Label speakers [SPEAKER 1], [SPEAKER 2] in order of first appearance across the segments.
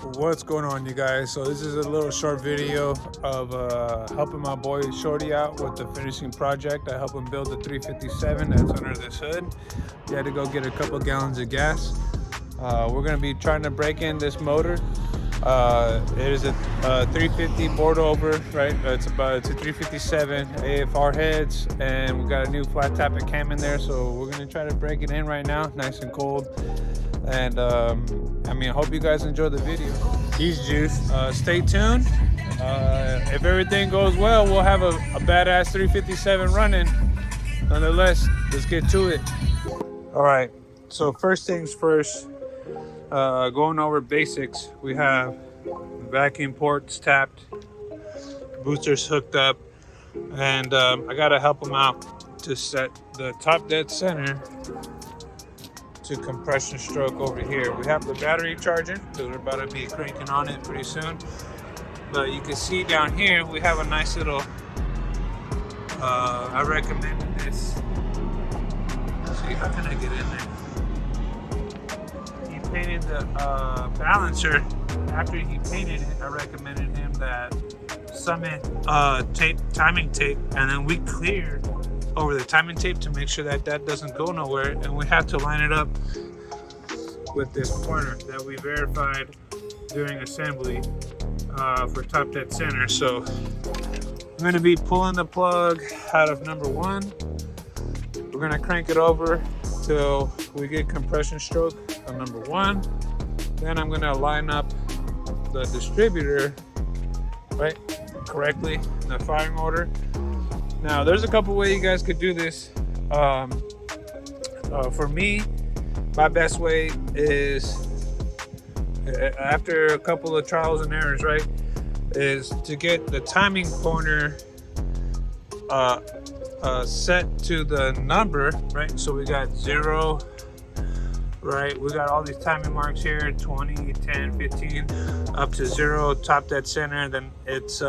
[SPEAKER 1] What's going on, you guys? So this is a little short video of helping my boy Shorty out with the finishing project. I helped him build the 357 that's under this hood. He had to go get a couple gallons of gas. We're gonna be trying to break in this motor. It is a 350 board over, right? It's a 357 AFR heads, and we got a new flat tappet cam in there. So we're gonna try to break it in right now, nice and cold. And I hope you guys enjoy the video. He's juiced. Stay tuned. If everything goes well, we'll have a badass 357 running. Nonetheless, let's get to it. All right, so first things first, going over basics. We have vacuum ports tapped, boosters hooked up, and I gotta help him out to set the top dead center to compression stroke over here. We have the battery charging because we're about to be cranking on it pretty soon. But you can see down here we have a nice little, I recommend this. Let's see, how can I get in there? He painted the balancer. After he painted it, I recommended him that Summit tape, timing tape, and then we cleared over the timing tape to make sure that that doesn't go nowhere, and we have to line it up with this pointer that we verified during assembly for top dead center. So I'm going to be pulling the plug out of number one. We're going to crank it over till we get compression stroke on number one. Then I'm going to line up the distributor right correctly in the firing order. Now, there's a couple ways you guys could do this. For me, my best way is, after a couple of trials and errors, right, is to get the timing pointer set to the number, right? So we got 0, right? We got all these timing marks here, 20, 10, 15, up to 0, top dead center, then it's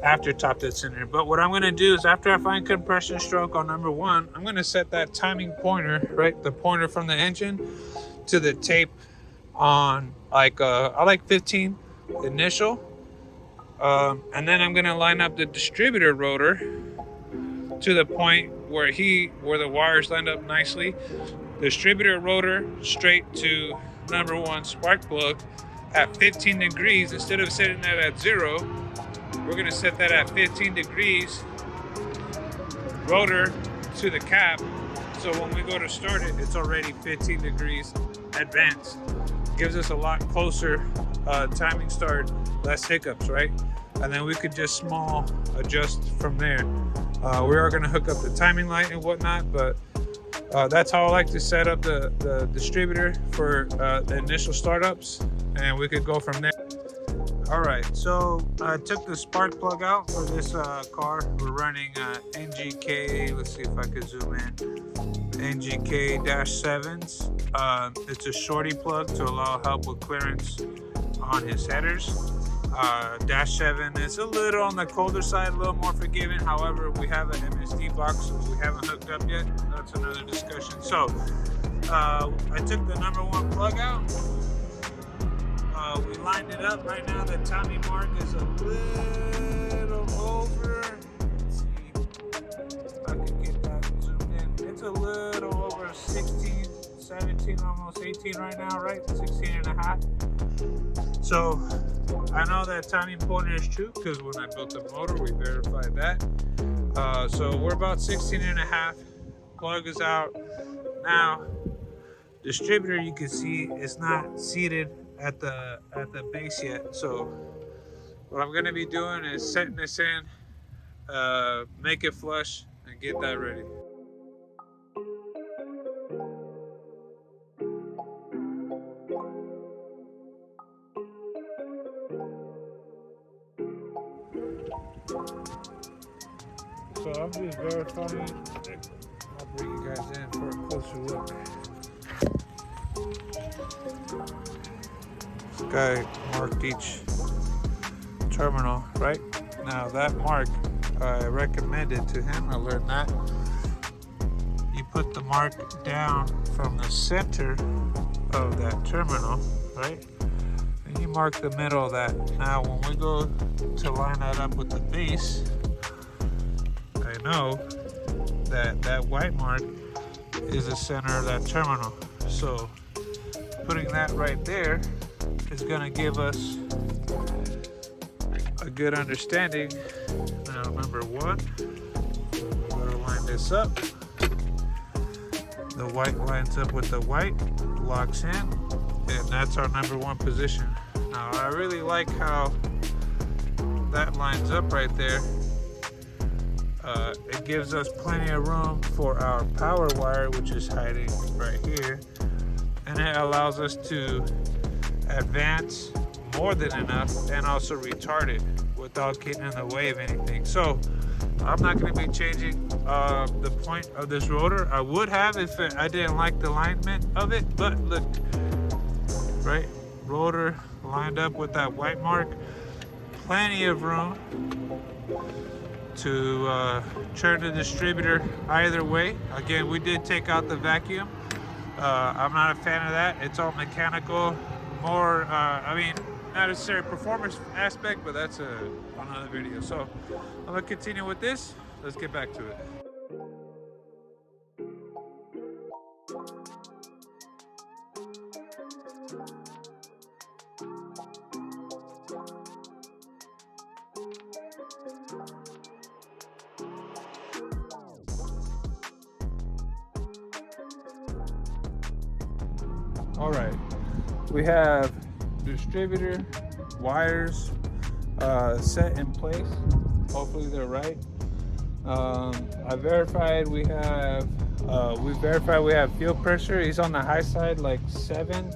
[SPEAKER 1] after top dead center. But what I'm going to do is, after I find compression stroke on number one, I'm going to set that timing pointer, right, the pointer from the engine, to the tape on I like 15 initial, and then I'm going to line up the distributor rotor to the point where the wires lined up nicely. Distributor rotor straight to number one spark plug at 15 degrees. Instead of setting that at 0, we're going to set that at 15 degrees, rotor to the cap, so when we go to start it, it's already 15 degrees advanced. Gives us a lot closer timing start, less hiccups, right? And then we could just small adjust from there. We are going to hook up the timing light and whatnot, but that's how I like to set up the distributor for the initial startups, and we could go from there. All right, so I took the spark plug out for this car. We're running NGK, let's see if I could zoom in, NGK-7s. It's a shorty plug to allow help with clearance on his headers. -7 is a little on the colder side, a little more forgiving. However, we have an MSD box we haven't hooked up yet. That's another discussion. So I took the number one plug out. We lined it up. Right now the timing mark is a little over. Let's see if I can get that zoomed in. It's a little over 16, 17, almost 18 right now, right? 16 and a half. So I know that timing pointer is true because when I built the motor, we verified that. So we're about 16 and a half. Plug is out. Now, distributor, you can see it's not seated at the base yet. So what I'm going to be doing is setting this in, make it flush, and get that ready. So I'm just verifying. I'll bring you guys in for a closer look. This guy marked each terminal, right? Now that mark, I recommended to him, I learned that. You put the mark down from the center of that terminal, right? And he marked the middle of that. Now when we go to line that up with the base, I know that that white mark is the center of that terminal. So putting that right there is going to give us a good understanding. Now number one, we're going to line this up. The white lines up with the white, locks in, and that's our number one position. Now I really like how that lines up right there. It gives us plenty of room for our power wire, which is hiding right here, and it allows us to advance more than enough and also retard it without getting in the way of anything. So I'm not going to be changing the point of this rotor. I would have if I didn't like the alignment of it, but look, right, rotor lined up with that white mark, plenty of room to turn the distributor either way. Again, we did take out the vacuum. I'm not a fan of that. It's all mechanical, more I mean, not necessarily performance aspect, but that's another video. So I'm gonna continue with this. Let's get back to it. All right, we have distributor wires set in place. Hopefully they're right. I verified we have fuel pressure. He's on the high side, like 7,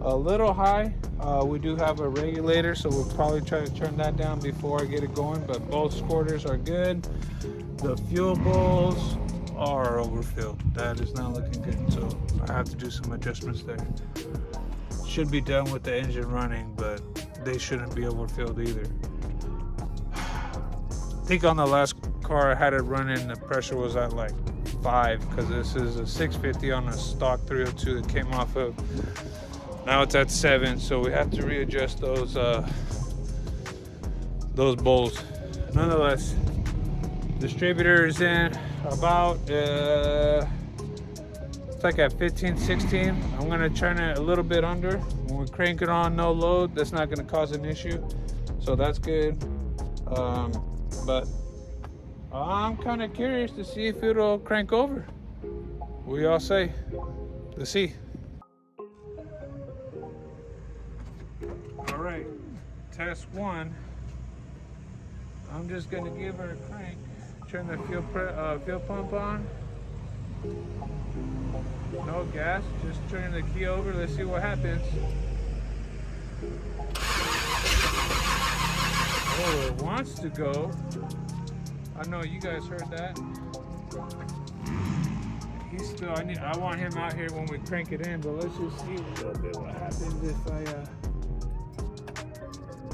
[SPEAKER 1] a little high. We do have a regulator, so we'll probably try to turn that down before I get it going, but both squirters are good. The fuel bowls are overfilled. That is not looking good, so I have to do some adjustments there. Should be done with the engine running, but they shouldn't be overfilled either. I think on the last car I had it running, the pressure was at like 5, because this is a 650 on a stock 302 that came off of. Now it's at 7, so we have to readjust those bowls. Nonetheless, distributor is in about it's like at 15, 16. I'm gonna turn it a little bit under. When we crank it on no load, that's not gonna cause an issue, so that's good. But I'm kind of curious to see if it'll crank over. What do y'all say? Let's see. All right, test 1. I'm just gonna give her a crank. Turn the fuel pump on. No gas, just turn the key over. Let's see what happens. Oh, it wants to go. I know you guys heard that. He's still, I want him out here when we crank it in, but let's just see a little bit what happens if I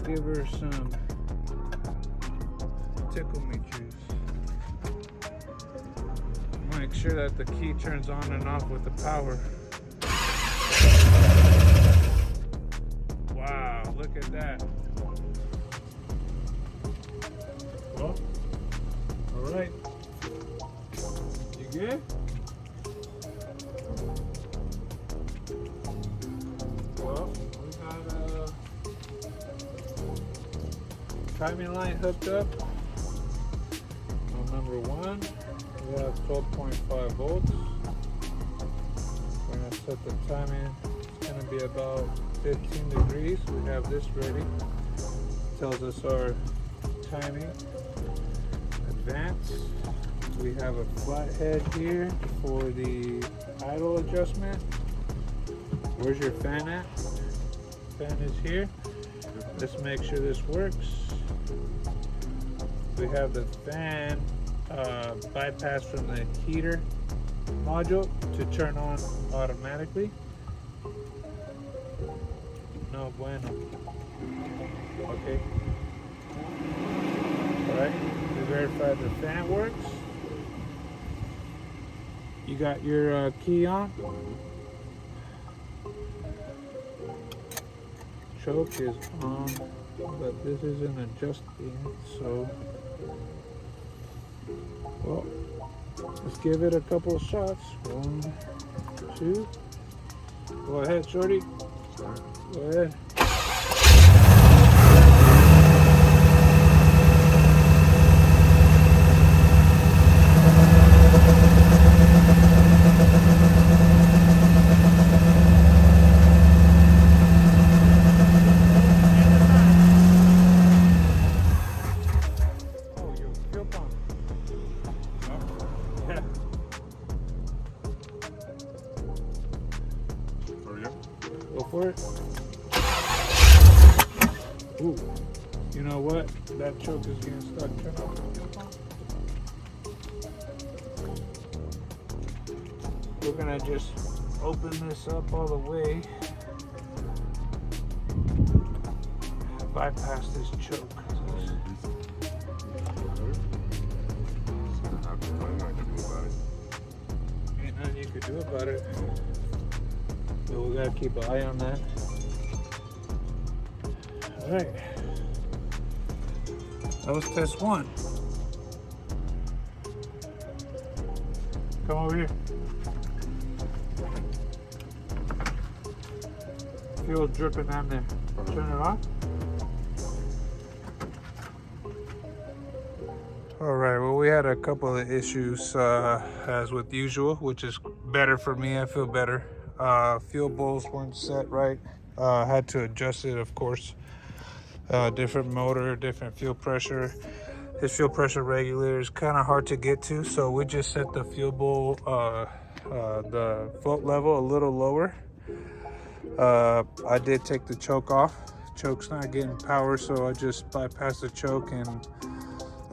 [SPEAKER 1] give her some tickle me juice. Make sure that the key turns on and off with the power. Wow, look at that. Well, all right. You good? Well, we got a timing line hooked up on number 1. We have 12.5 volts. We're going to set the timing. It's going to be about 15 degrees. We have this ready. It tells us our timing. Advance. We have a flat head here for the idle adjustment. Where's your fan at? Fan is here. Let's make sure this works. We have the fan bypass from the heater module to turn on automatically. No bueno. Okay. Alright, we verified the fan works. You got your key on. choke is on, but this isn't adjusting, so well, let's give it a couple of shots. 1, 2. Go ahead, shorty. Go ahead. Go for it. Ooh, you know what? That choke is getting stuck. Turn off the fuel pump. We're gonna just open this up all the way. Bypass this choke. Ain't nothing you could do about it. But we gotta keep an eye on that. Alright. That was test 1. Come over here. Fuel dripping down there. Turn it off. Alright, well, we had a couple of issues as with usual, which is better for me. I feel better. Fuel bowls weren't set right. Had to adjust it, of course. Different motor, different fuel pressure. This fuel pressure regulator is kind of hard to get to, so we just set the fuel bowl, the float level a little lower. I did take the choke off. Choke's not getting power, so I just bypassed the choke, and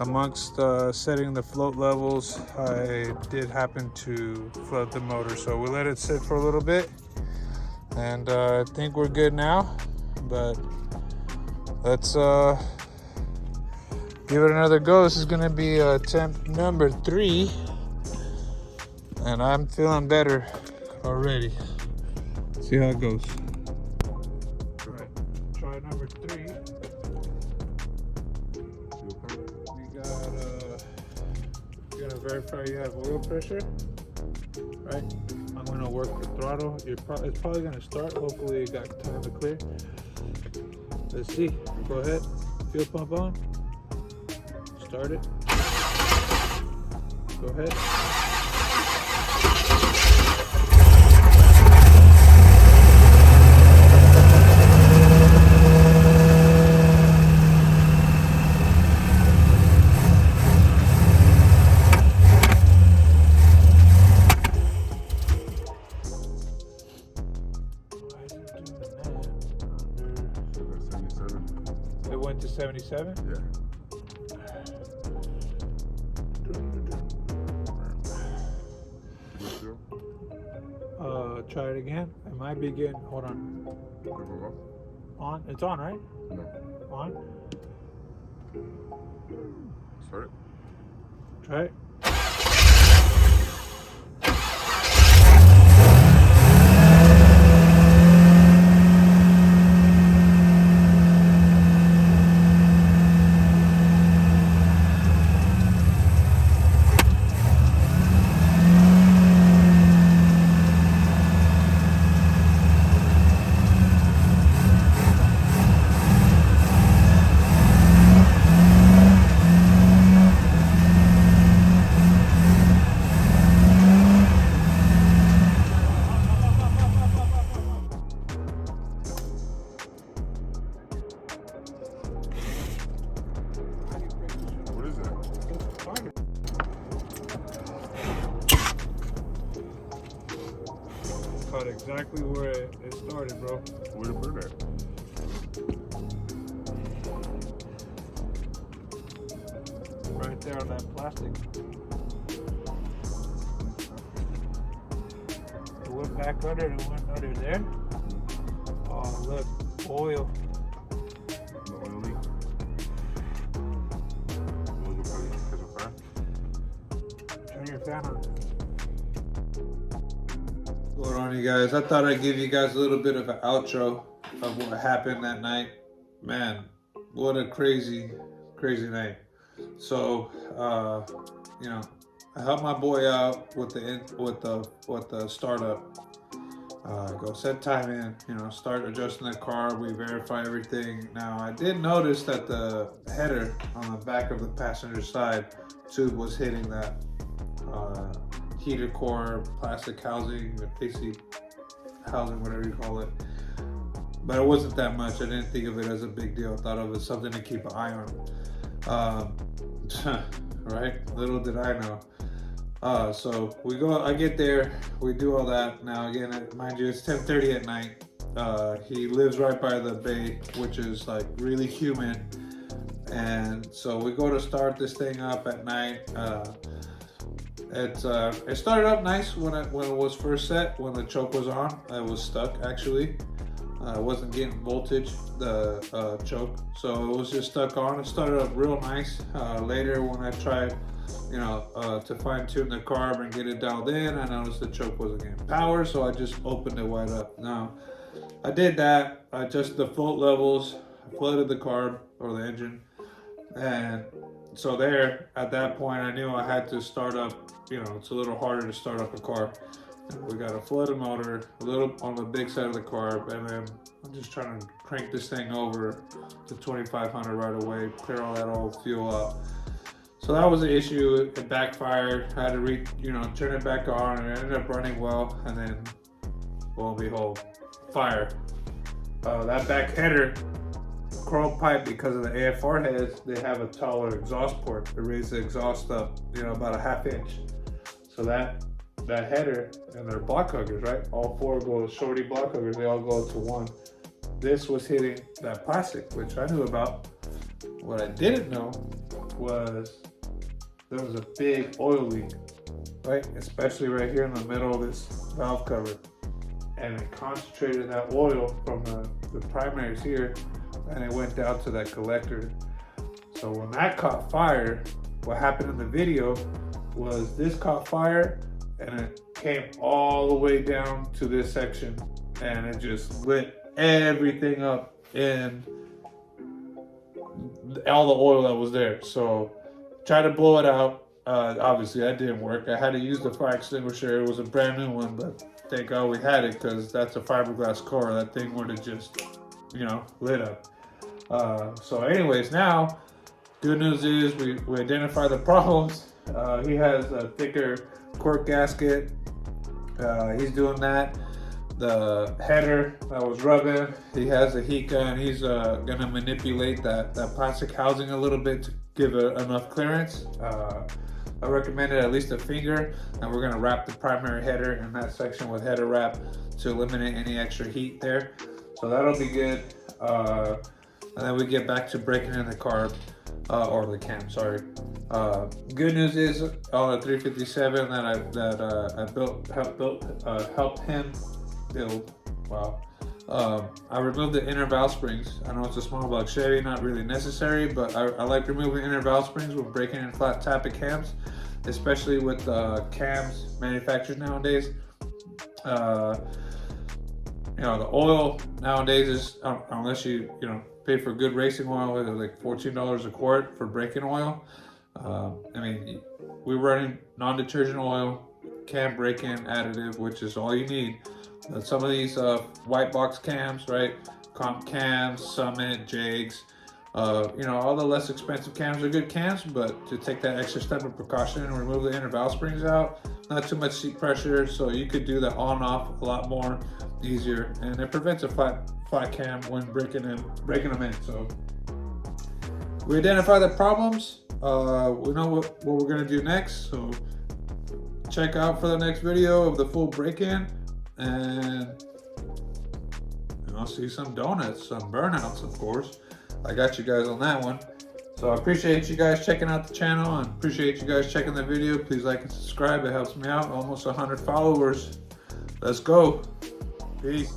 [SPEAKER 1] amongst setting the float levels, I did happen to float the motor, so we let it sit for a little bit, and I think we're good now. But let's give it another go. This is going to be attempt number 3, and I'm feeling better already. See how it goes. All right, try number 3. You're gonna verify you have oil pressure, right? I'm gonna work the throttle. It's probably gonna start. Hopefully you got time to clear. Let's see. Go ahead. Fuel pump on. Start it. Go ahead. It went to 77?
[SPEAKER 2] Yeah.
[SPEAKER 1] Try it again. It might be getting. Hold on. On? It's on, right?
[SPEAKER 2] No.
[SPEAKER 1] On?
[SPEAKER 2] Start it.
[SPEAKER 1] Try it. Caught exactly where it started, bro.
[SPEAKER 2] Where to put it at?
[SPEAKER 1] Right there on that plastic. It went back under and went under there. Oh, look, oil.
[SPEAKER 2] No oil leak. Oil probably because of fan.
[SPEAKER 1] Turn your fan on. What's going on, you guys? I thought I'd give you guys a little bit of an outro. of what happened that night. Man, what a crazy night. So, you know, I helped my boy out with the startup. Go set time in, you know, start adjusting the car. We verify everything. Now, I did notice that the header on the back of the passenger side tube was hitting that heater core, plastic housing, AC housing, whatever you call it. But it wasn't that much. I didn't think of it as a big deal. I thought of it as something to keep an eye on. Right? Little did I know. So I get there, we do all that. Now again, mind you, it's 10:30 at night. He lives right by the bay, which is like really humid. And so we go to start this thing up at night. It started up nice when it was first set, when the choke was on. It was stuck actually. It wasn't getting voltage, the choke. So it was just stuck on. It started up real nice. Later when I tried, you know, to fine tune the carb and get it dialed in, I noticed the choke wasn't getting power, so I just opened it wide up. Now, I did that. I adjusted the float levels, flooded the carb or the engine, and so there, at that point, I knew I had to start up. You know, it's a little harder to start up a car. We got a flooded motor, a little on the big side of the carb, and then I'm just trying to crank this thing over to 2,500 right away, clear all that old fuel out. So that was the issue. It backfired. I had to turn it back on, and it ended up running well. And then, lo and behold, fire. That back header, chrome pipe, because of the AFR heads, they have a taller exhaust port. It raised the exhaust up, you know, about a ½ inch. So that header, and they're block huggers, right? All four go shorty block huggers. They all go to one. This was hitting that plastic, which I knew about. What I didn't know was there was a big oil leak, right? Especially right here in the middle of this valve cover. And it concentrated that oil from the primaries here, and it went down to that collector. So when that caught fire, what happened in the video was this caught fire, and it came all the way down to this section, and it just lit everything up in all the oil that was there. So tried to blow it out. Obviously that didn't work. I had to use the fire extinguisher. It was a brand new one, but thank God we had it, because that's a fiberglass core. That thing would have just, you know, lit up. So anyways, now good news is we identified the problems. He has a thicker cork gasket. He's doing that. The header that was rubbing, he has a heat gun. He's gonna manipulate that plastic housing a little bit to give it enough clearance. I recommended at least a finger, and we're gonna wrap the primary header in that section with header wrap to eliminate any extra heat there. So that'll be good. And then we get back to breaking in the carb, or the cam, sorry. Good news is on the 357 that I helped him build. Wow. I removed the inner valve springs. I know it's a small block Chevy, not really necessary, but I like removing inner valve springs when breaking in flat tappet cams, especially with cams manufactured nowadays. You know, the oil nowadays is, unless you pay for good racing oil, it's like $14 a quart for break-in oil. I mean, we're running non-detergent oil, cam break-in additive, which is all you need. Some of these white box cams, right? Comp cams, Summit, Jags, all the less expensive cams are good cams, but to take that extra step of precaution and remove the inner valve springs out, not too much seat pressure, so you could do that on off a lot more easier, and it prevents a flat cam when breaking them in. So we identify the problems. We know what we're gonna do next, so check out for the next video of the full break-in, and I'll see some donuts, some burnouts, of course. I got you guys on that one. So I appreciate you guys checking out the channel, and appreciate you guys checking the video. Please like and subscribe, it helps me out. Almost 100 followers. Let's go. Peace.